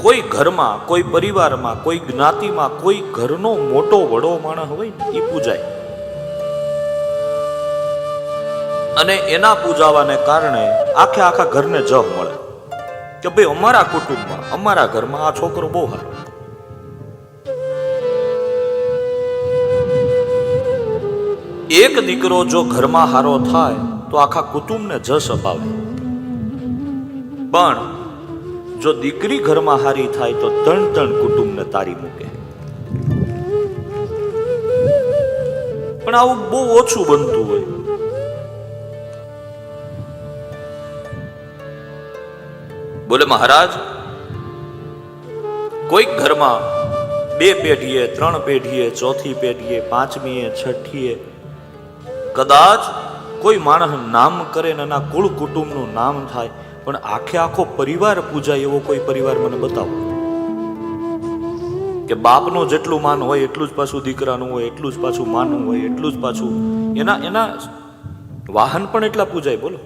કોઈ ઘરમાં, કોઈ પરિવારમાં, કોઈ જ્ઞાતિમાં કોઈ ઘરનો મોટો વડો માણસ હોય ને એ પૂજાય, અને એના પૂજાવાને કારણે આખા ઘરને જપ મળે કે ભાઈ અમારા કુટુંબમાં, અમારા ઘરમાં આ છોકરો બહુ સારો. એક દીકરો જો ઘરમાં હારો થાય તો આખા કુટુંબને જશ અપાવે, પણ જો દીકરી ઘરમાં હારી થાય તો ત્રણ કુટુંબને તારી મૂકે. પણ આવું બહુ ઓછું બનતું હોય. બોલે મહારાજ, કોઈક ઘરમાં 2 પેઢીએ, 3 પેઢીએ, 4થી પેઢીએ, 5મીએ, 6થીએ કદાચ કોઈ માણસ નામ કરે ને એના કુળ કુટુંબનું નામ થાય, પણ આખો પરિવાર પૂજાય એવો કોઈ પરિવાર મને બતાવો કે બાપનું જેટલું માન હોય એટલું જ પાછું દીકરાનું હોય, એટલું જ પાછું માનું હોય, એટલું જ પાછું એના વાહન પણ એટલા પૂજાય. બોલો,